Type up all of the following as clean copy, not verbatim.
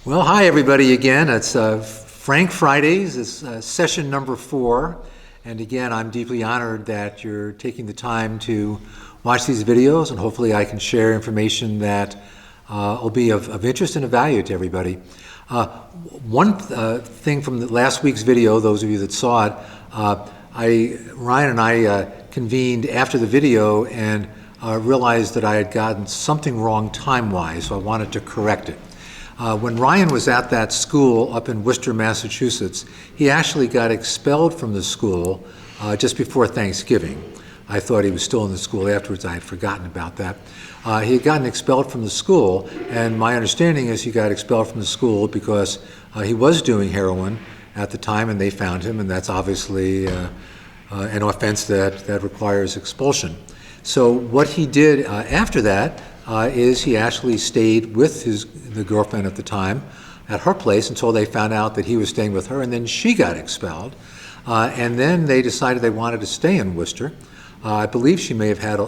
Well, hi everybody again. It's Frank Fridays. It's session number 4. And again, I'm deeply honored that you're taking the time to watch these videos, and hopefully I can share information that will be of interest and of value to everybody. One thing from last week's video, those of you that saw it, Ryan and I convened after the video and realized that I had gotten something wrong time-wise, so I wanted to correct it. When Ryan was at that school up in Worcester, Massachusetts, he actually got expelled from the school just before Thanksgiving. I thought he was still in the school afterwards. I had forgotten about that. He had gotten expelled from the school, and my understanding is he got expelled from the school because he was doing heroin at the time, and they found him, and that's obviously an offense that requires expulsion. So what he did after that is he actually stayed with the girlfriend at the time at her place until they found out that he was staying with her, and then she got expelled. And then they decided they wanted to stay in Worcester. I believe she may have had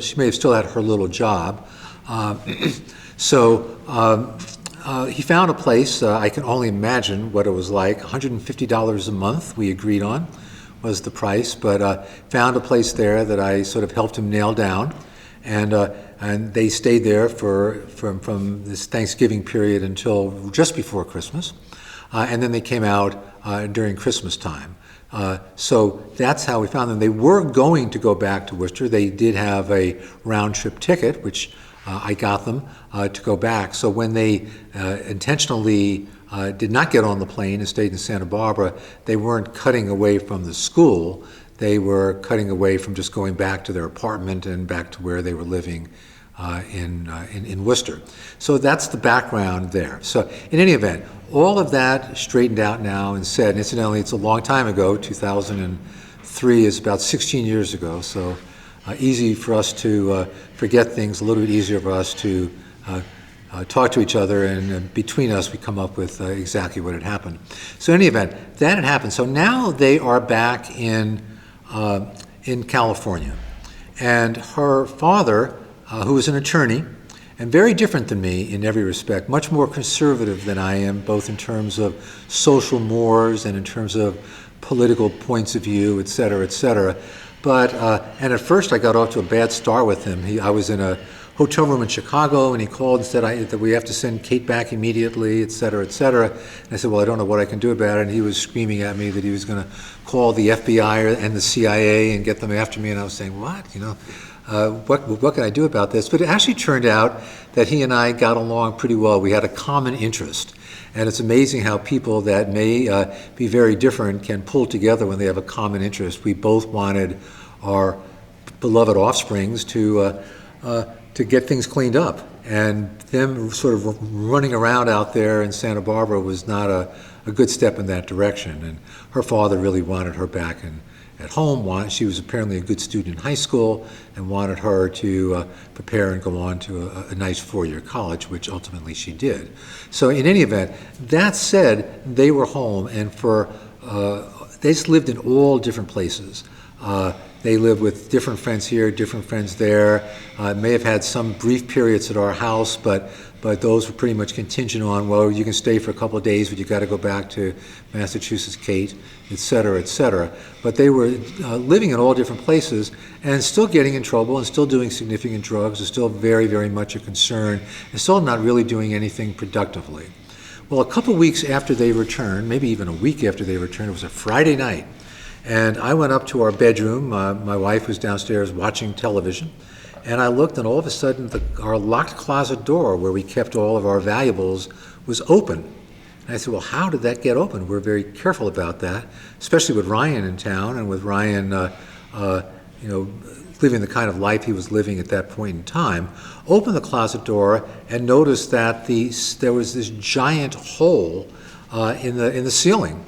she may have still had her little job. So he found a place, I can only imagine what it was like, $150 a month we agreed on was the price, but found a place there that I sort of helped him nail down. And they stayed there from this Thanksgiving period until just before Christmas. And then they came out during Christmas time. So that's how we found them. They were going to go back to Worcester. They did have a round-trip ticket, which I got them to go back. So when they intentionally did not get on the plane and stayed in Santa Barbara, they weren't cutting away from the school. They were cutting away from just going back to their apartment and back to where they were living in Worcester. So that's the background there. So in any event, all of that straightened out now and said, and incidentally, it's a long time ago. 2003 is about 16 years ago, so easy for us to forget things, a little bit easier for us to talk to each other, and between us we come up with exactly what had happened. So in any event, that had happened. So now they are back in California. And her father, who is an attorney, and very different than me in every respect, much more conservative than I am, both in terms of social mores and in terms of political points of view, et cetera, et cetera. But, and at first I got off to a bad start with him. I was in a hotel room in Chicago, and he called and said that we have to send Kate back immediately, et cetera, et cetera. And I said, well, I don't know what I can do about it. And he was screaming at me that he was going to call the FBI and the CIA and get them after me. And I was saying, what? You know, what can I do about this? But it actually turned out that he and I got along pretty well. We had a common interest. And it's amazing how people that may be very different can pull together when they have a common interest. We both wanted our beloved offsprings to get things cleaned up. And them sort of running around out there in Santa Barbara was not a good step in that direction. And her father really wanted her back at home. She was apparently a good student in high school and wanted her to prepare and go on to a nice 4-year college, which ultimately she did. So in any event, that said, they were home, and they just lived in all different places. They lived with different friends here, different friends there. May have had some brief periods at our house, but those were pretty much contingent on, well, you can stay for a couple of days, but you got to go back to Massachusetts, Kate, et cetera, et cetera. But they were living in all different places and still getting in trouble and still doing significant drugs, and still very, very much a concern, and still not really doing anything productively. Well, a couple weeks after they returned, maybe even a week after they returned, it was a Friday night, and I went up to our bedroom. My wife was downstairs watching television, and I looked, and all of a sudden our locked closet door where we kept all of our valuables was open. And I said, well, how did that get open? We're very careful about that, especially with Ryan in town, and with Ryan living the kind of life he was living at that point in time. Opened the closet door and noticed that there was this giant hole in the ceiling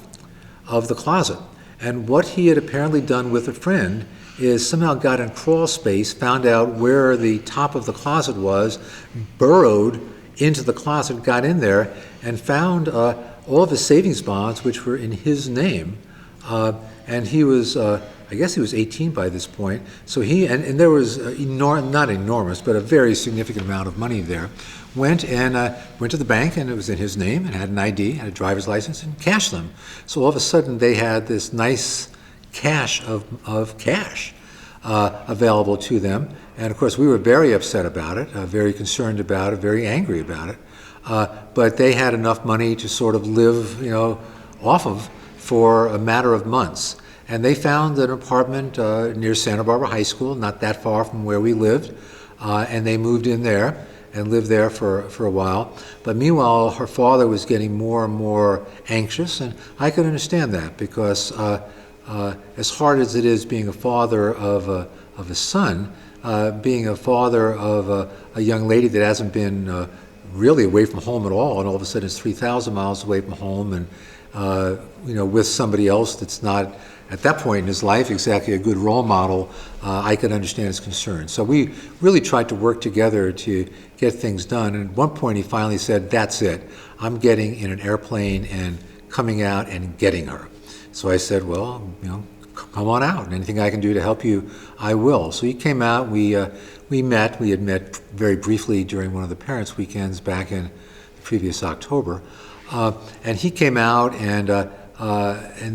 of the closet. And what he had apparently done with a friend is somehow got in crawl space, found out where the top of the closet was, burrowed into the closet, got in there, and found all of his savings bonds, which were in his name, And he was, I guess he was 18 by this point. So and there was not enormous, but a very significant amount of money there. Went to the bank, and it was in his name, and had an ID, had a driver's license, and cashed them. So all of a sudden they had this nice cache of cash available to them. And of course we were very upset about it, very concerned about it, very angry about it. But they had enough money to sort of live, off of for a matter of months. And they found an apartment near Santa Barbara High School, not that far from where we lived, and they moved in there and lived there for a while. But meanwhile, her father was getting more and more anxious, and I could understand that, because as hard as it is being a father of a son, being a father of a young lady that hasn't been really away from home at all, and all of a sudden is 3,000 miles away from home, and with somebody else that's not at that point in his life exactly a good role model, I could understand his concern. So we really tried to work together to get things done. And at one point he finally said, "That's it. I'm getting in an airplane and coming out and getting her." So I said, "Well, come on out, and anything I can do to help you, I will." So he came out. We met. We had met very briefly during one of the parents' weekends back in the previous October, and he came out, and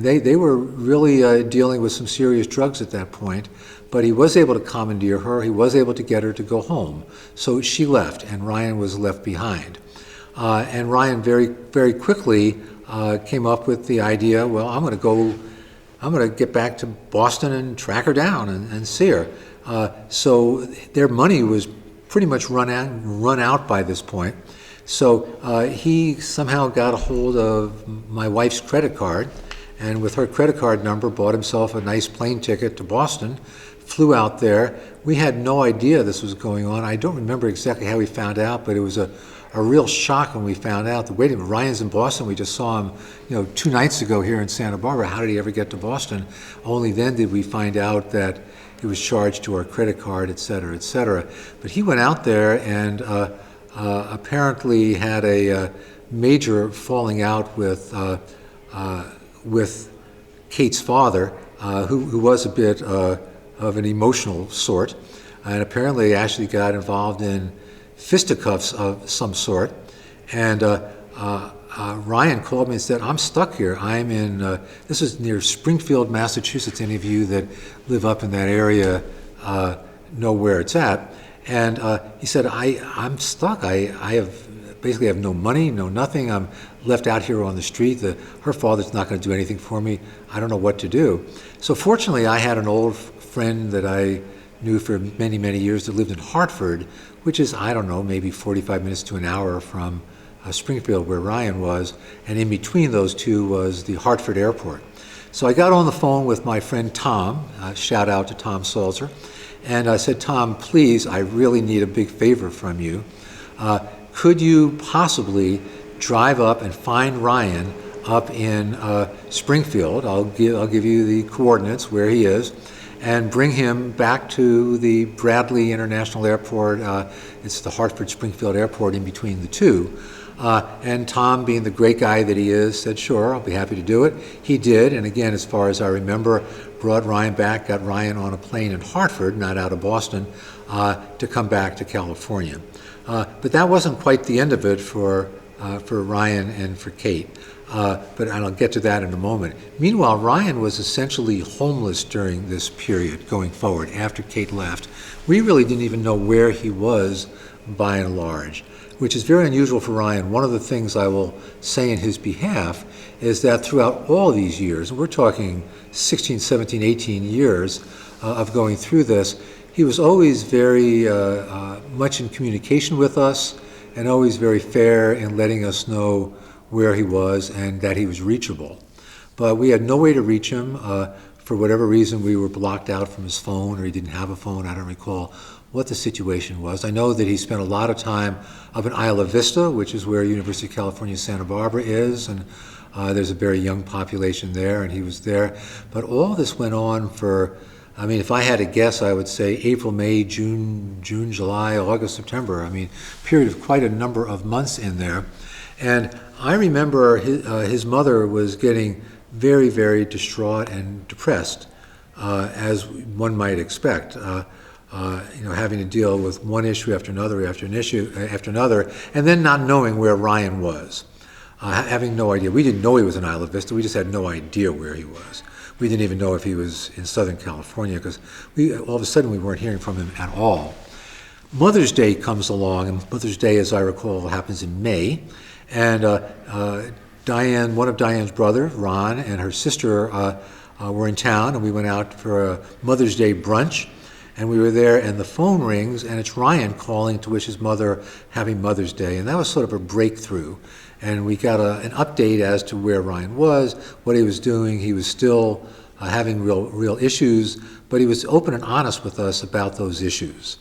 they were really dealing with some serious drugs at that point. But he was able to commandeer her. He was able to get her to go home. So she left, and Ryan was left behind. And Ryan very, very quickly came up with the idea, well, I'm going to get back to Boston and track her down and see her. So their money was pretty much run out by this point. So he somehow got a hold of my wife's credit card, and with her credit card number bought himself a nice plane ticket to Boston, flew out there. We had no idea this was going on. I don't remember exactly how we found out, but it was a real shock when we found out that, wait a minute, Ryan's in Boston. We just saw him 2 nights ago here in Santa Barbara. How did he ever get to Boston? Only then did we find out that it was charged to our credit card, et cetera, et cetera. But he went out there and apparently had a major falling out with Kate's father, who was a bit of an emotional sort, and apparently actually got involved in fisticuffs of some sort. And Ryan called me and said, "I'm stuck here. I'm in, this is near Springfield, Massachusetts. Any of you that live up in that area know where it's at." And he said, I'm stuck. I basically have no money, no nothing. I'm left out here on the street. Her father's not going to do anything for me. I don't know what to do. So fortunately, I had an old friend that I knew for many, many years that lived in Hartford, which is, I don't know, maybe 45 minutes to an hour from Springfield, where Ryan was. And in between those two was the Hartford airport. So I got on the phone with my friend Tom, shout out to Tom Salzer, and I said, "Tom, please, I really need a big favor from you. Could you possibly drive up and find Ryan up in Springfield? I'll give you the coordinates where he is, and bring him back to the Bradley International Airport. It's the Hartford Springfield Airport in between the two." And Tom, being the great guy that he is, said, "Sure, I'll be happy to do it." He did, and again, as far as I remember, brought Ryan back, got Ryan on a plane in Hartford, not out of Boston, to come back to California. But that wasn't quite the end of it for Ryan and for Kate. And I'll get to that in a moment. Meanwhile, Ryan was essentially homeless during this period going forward after Kate left. We really didn't even know where he was by and large, which is very unusual for Ryan. One of the things I will say in his behalf is that throughout all these years, and we're talking 16, 17, 18 years of going through this, he was always very much in communication with us, and always very fair in letting us know where he was and that he was reachable. But we had no way to reach him. For whatever reason, we were blocked out from his phone, or he didn't have a phone. I don't recall what the situation was. I know that he spent a lot of time up in Isla Vista, which is where University of California, Santa Barbara is, and there's a very young population there, and he was there. But all this went on for, I mean, if I had to guess, I would say April, May, June, July, August, September. I mean, period of quite a number of months in there. And I remember his mother was getting very, very distraught and depressed, as one might expect. Having to deal with one issue after another, after another, and then not knowing where Ryan was. Having no idea. We didn't know he was in Isla Vista. We just had no idea where he was. We didn't even know if he was in Southern California, because all of a sudden we weren't hearing from him at all. Mother's Day comes along, and Mother's Day, as I recall, happens in May. And Diane, one of Diane's brothers, Ron, and her sister were in town, and we went out for a Mother's Day brunch. And we were there, and the phone rings, and it's Ryan calling to wish his mother happy Mother's Day. And that was sort of a breakthrough. And we got an update as to where Ryan was, what he was doing. He was still having real issues, but he was open and honest with us about those issues.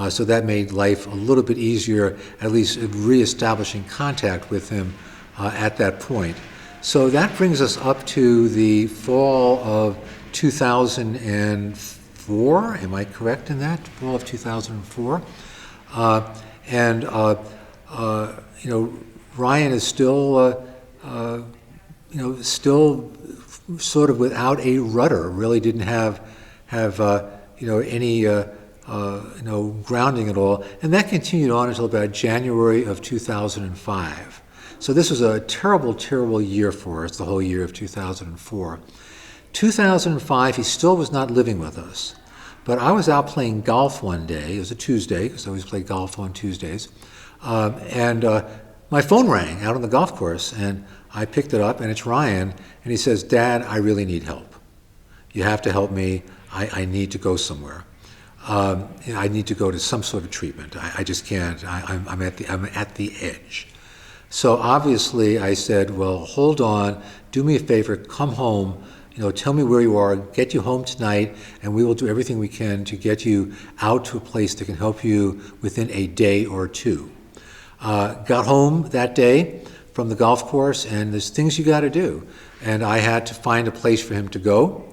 So that made life a little bit easier, at least reestablishing contact with him at that point. So that brings us up to the fall of 2004. Am I correct in that? Fall of 2004. Ryan is still, still sort of without a rudder. Really didn't have any grounding at all, and that continued on until about January of 2005. So this was a terrible, terrible year for us. The whole year of 2004. 2005, he still was not living with us, but I was out playing golf one day. It was a Tuesday, because I always play golf on Tuesdays, and my phone rang out on the golf course, and I picked it up, and it's Ryan, and he says, "Dad, I really need help. You have to help me. I need to go somewhere. I need to go to some sort of treatment. I just can't. I'm at the edge." So obviously I said, "Well, hold on. Do me a favor. Come home. Tell me where you are. Get you home tonight, and we will do everything we can to get you out to a place that can help you within a day or two." Got home that day from the golf course, and there's things you got to do. And I had to find a place for him to go,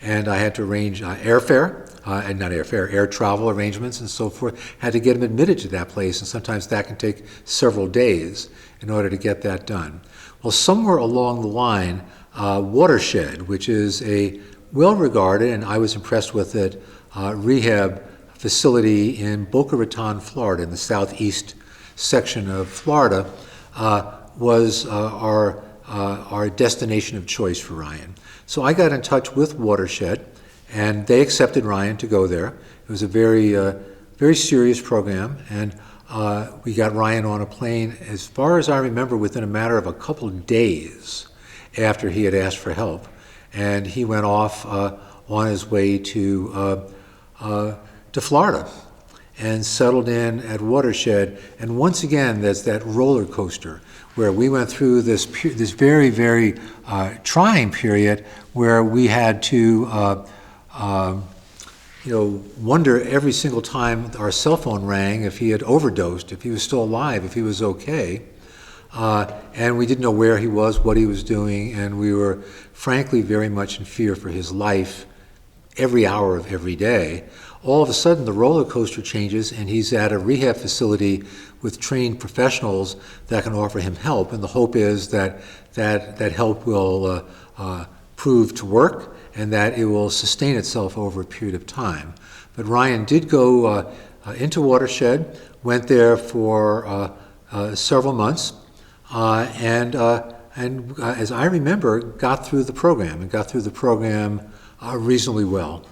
and I had to arrange air travel arrangements and so forth. Had to get him admitted to that place, and sometimes that can take several days in order to get that done. Well, somewhere along the line, Watershed, which is a well-regarded, and I was impressed with it, rehab facility in Boca Raton, Florida, in the southeast section of Florida, was our destination of choice for Ryan. So I got in touch with Watershed, and they accepted Ryan to go there. It was a very serious program, and we got Ryan on a plane, as far as I remember, within a matter of a couple of days after he had asked for help. And he went off on his way to Florida and settled in at Watershed. And once again, there's that roller coaster where we went through this very, very trying period where we had to wonder every single time our cell phone rang if he had overdosed, if he was still alive, if he was okay. And we didn't know where he was, what he was doing, and we were frankly very much in fear for his life every hour of every day. All of a sudden, the roller coaster changes, and he's at a rehab facility with trained professionals that can offer him help, and the hope is that help will prove to work and that it will sustain itself over a period of time. But Ryan did go into Watershed, went there for several months, and as I remember, got through the program reasonably well.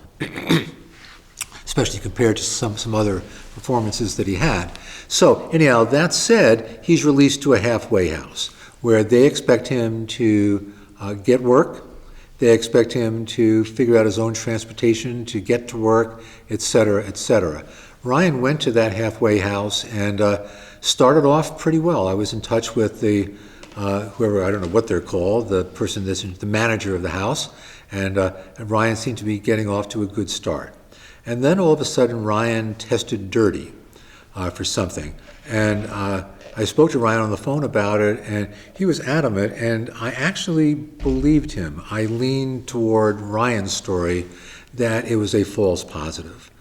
Especially compared to some other performances that he had. So anyhow, that said, he's released to a halfway house where they expect him to get work, they expect him to figure out his own transportation to get to work, etc., etc. Ryan went to that halfway house and started off pretty well. I was in touch with the whoever, I don't know what they're called, the person the manager of the house, and Ryan seemed to be getting off to a good start. And then all of a sudden, Ryan tested dirty for something. And I spoke to Ryan on the phone about it, and he was adamant, and I actually believed him. I leaned toward Ryan's story that it was a false positive,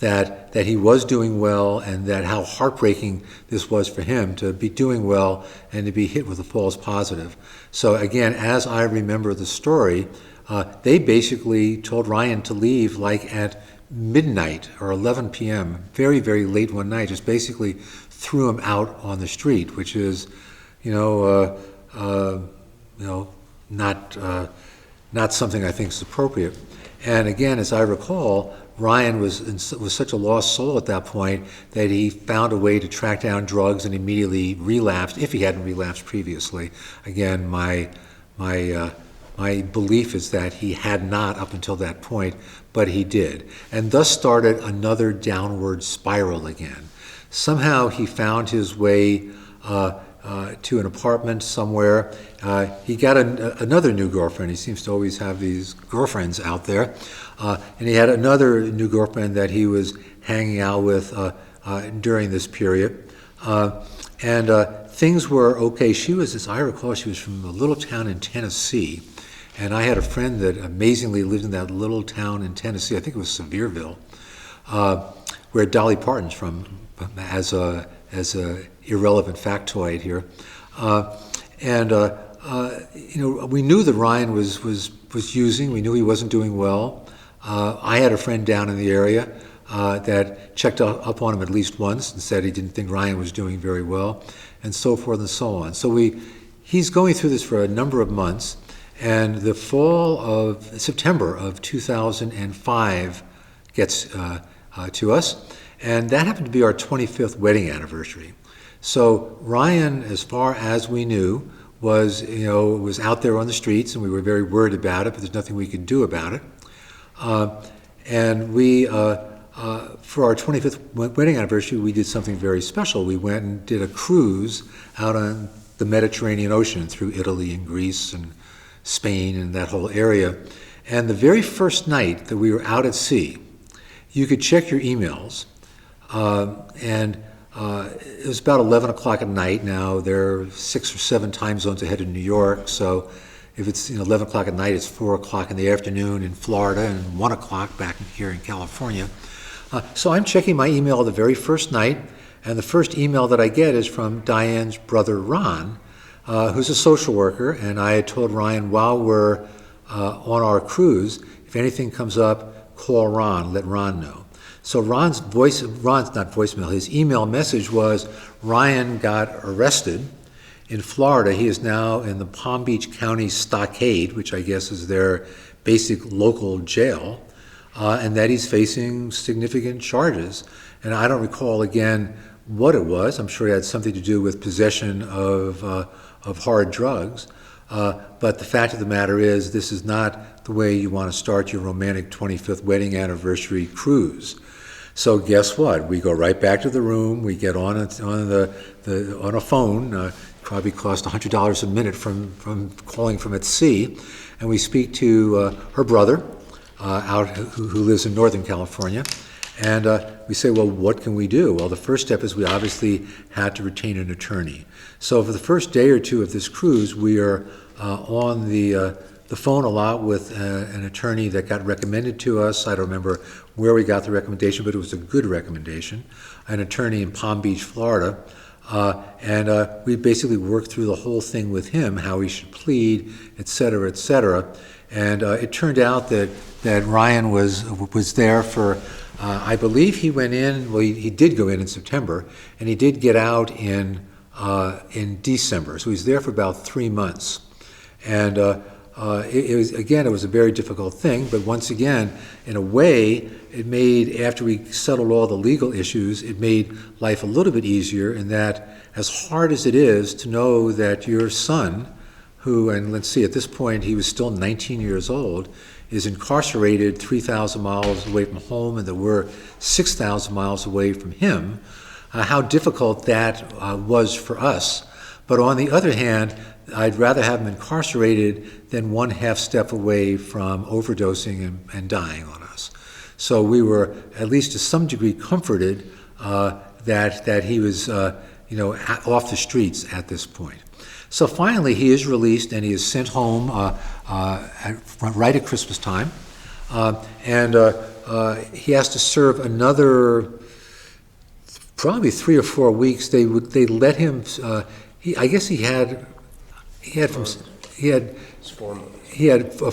that he was doing well, and that how heartbreaking this was for him to be doing well and to be hit with a false positive. So again, as I remember the story, they basically told Ryan to leave like at midnight or 11 p.m., very, very late one night, just basically threw him out on the street, which is, not something I think is appropriate. And again, as I recall, Ryan was such a lost soul at that point that he found a way to track down drugs and immediately relapsed, if he hadn't relapsed previously. Again, my belief is that he had not up until that point, but he did. And thus started another downward spiral again. Somehow he found his way to an apartment somewhere. He got another new girlfriend. He seems to always have these girlfriends out there. And he had another new girlfriend that he was hanging out with during this period. And things were okay. She was, as I recall, she was from a little town in Tennessee. And I had a friend that amazingly lived in that little town in Tennessee, I think it was Sevierville, where Dolly Parton's from, as a irrelevant factoid here. We knew that Ryan was using. We knew he wasn't doing well. I had a friend down in the area that checked up on him at least once and said he didn't think Ryan was doing very well, and so forth and so on. So he's going through this for a number of months, and the fall of September of 2005 gets to us, and that happened to be our 25th wedding anniversary. So Ryan, as far as we knew, was out there on the streets, and we were very worried about it, but there's nothing we could do about it. And we, for our 25th wedding anniversary, we did something very special. We went and did a cruise out on the Mediterranean Ocean through Italy and Greece and Spain and that whole area. And the very first night that we were out at sea, you could check your emails, and it was about 11 o'clock at night. Now, there are 6 or 7 time zones ahead of New York, so if it's 11 o'clock at night, it's 4 o'clock in the afternoon in Florida and 1 o'clock back here in California. So I'm checking my email the very first night, and the first email that I get is from Diane's brother, Ron, who's a social worker, and I had told Ryan while we're on our cruise, if anything comes up, call Ron, let Ron know. So Ron's not voicemail, his email message was, Ryan got arrested in Florida. He is now in the Palm Beach County Stockade, which I guess is their basic local jail, and that he's facing significant charges. And I don't recall again what it was. I'm sure it had something to do with possession of hard drugs. But the fact of the matter is, this is not the way you want to start your romantic 25th wedding anniversary cruise. So guess what? We go right back to the room. We get on a phone. Probably cost $100 a minute from calling from at sea, and we speak to her brother who lives in Northern California, and we say, well, what can we do? Well, the first step is we obviously had to retain an attorney. So for the first day or two of this cruise, we are on the phone a lot with an attorney that got recommended to us. I don't remember where we got the recommendation, but it was a good recommendation, an attorney in Palm Beach, Florida. And we basically worked through the whole thing with him, how he should plead, et cetera, et cetera. And it turned out that Ryan was there for, I believe he went in, well, he did go in September, and he did get out in December. So he was there for about 3 months. And it was a very difficult thing, but once again, in a way, it made, after we settled all the legal issues, it made life a little bit easier in that, as hard as it is to know that your son, who, and let's see, at this point he was still 19 years old, is incarcerated 3,000 miles away from home, and that we're 6,000 miles away from him, how difficult that was for us. But on the other hand, I'd rather have him incarcerated than one half step away from overdosing and dying on us. So we were, at least to some degree, comforted that he was off the streets at this point. So finally he is released and he is sent home right at Christmas time. He has to serve another probably 3 or 4 weeks. They let him. I guess he had a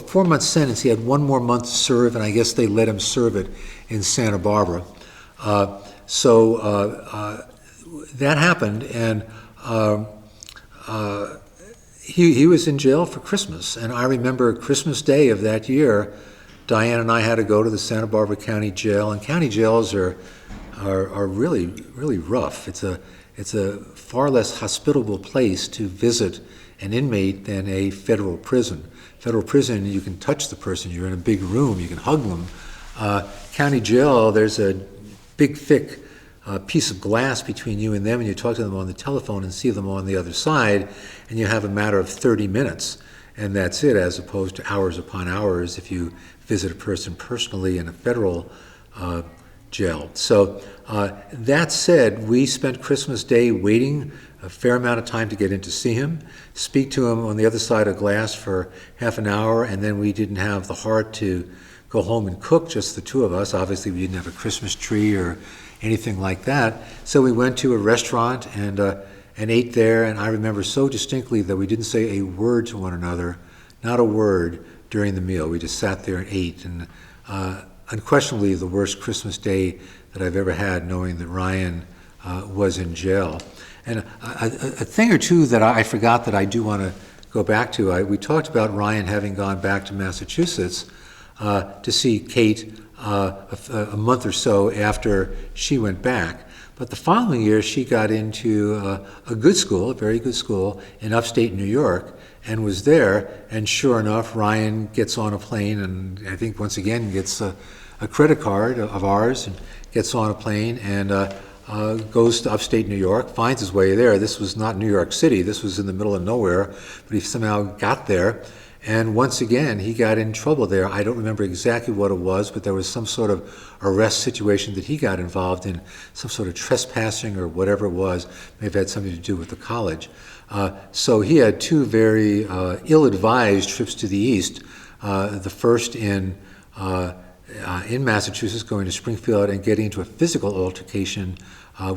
4-month sentence. He had 1 more month to serve, and I guess they let him serve it in Santa Barbara. That happened, and he was in jail for Christmas. And I remember Christmas Day of that year, Diane and I had to go to the Santa Barbara County Jail, and county jails are really, really rough. It's a far less hospitable place to visit an inmate than a federal prison. Federal prison, you can touch the person. You're in a big room. You can hug them. County jail, there's a big, thick piece of glass between you and them, and you talk to them on the telephone and see them on the other side, and you have a matter of 30 minutes, and that's it, as opposed to hours upon hours if you visit a person personally in a federal jail. So that said, we spent Christmas Day waiting a fair amount of time to get in to see him, speak to him on the other side of glass for half an hour, and then we didn't have the heart to go home and cook, just the two of us. Obviously, we didn't have a Christmas tree or anything like that. So we went to a restaurant and ate there, and I remember so distinctly that we didn't say a word to one another, not a word during the meal. We just sat there and ate, and unquestionably the worst Christmas Day that I've ever had, knowing that Ryan was in jail. And a thing or two that I forgot that I do want to go back to, we talked about Ryan having gone back to Massachusetts to see Kate a month or so after she went back. But the following year, she got into a good school, a very good school in upstate New York, and was there. And sure enough, Ryan gets on a plane, and I think once again gets a credit card of ours, and gets on a plane and goes to upstate New York, finds his way there. This was not New York City. This was in the middle of nowhere, but he somehow got there. And once again, he got in trouble there. I don't remember exactly what it was, but there was some sort of arrest situation that he got involved in, some sort of trespassing or whatever it was. May have had something to do with the college. So he had 2 very ill-advised trips to the east. The first in Massachusetts, going to Springfield and getting into a physical altercation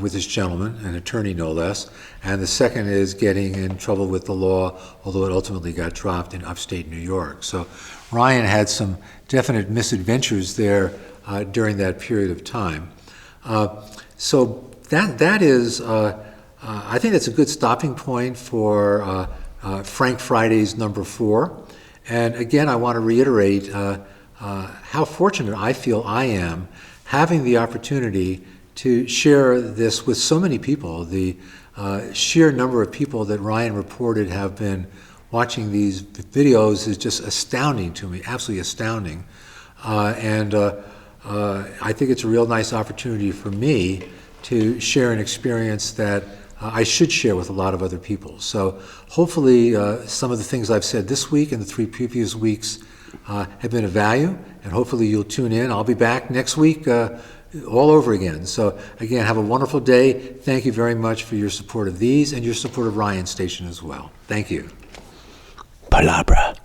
with this gentleman, an attorney no less, and the second is getting in trouble with the law, although it ultimately got dropped in upstate New York. So Ryan had some definite misadventures there during that period of time. So that is, I think that's a good stopping point for Frank Friday's number 4. And again, I want to reiterate how fortunate I feel I am having the opportunity to share this with so many people. The sheer number of people that Ryan reported have been watching these videos is just astounding to me, absolutely astounding. And I think it's a real nice opportunity for me to share an experience that I should share with a lot of other people. So hopefully some of the things I've said this week and the 3 previous weeks have been of value, and hopefully you'll tune in. I'll be back next week all over again. So again, have a wonderful day. Thank you very much for your support of these and your support of Ryan's station as well. Thank you. Palabra.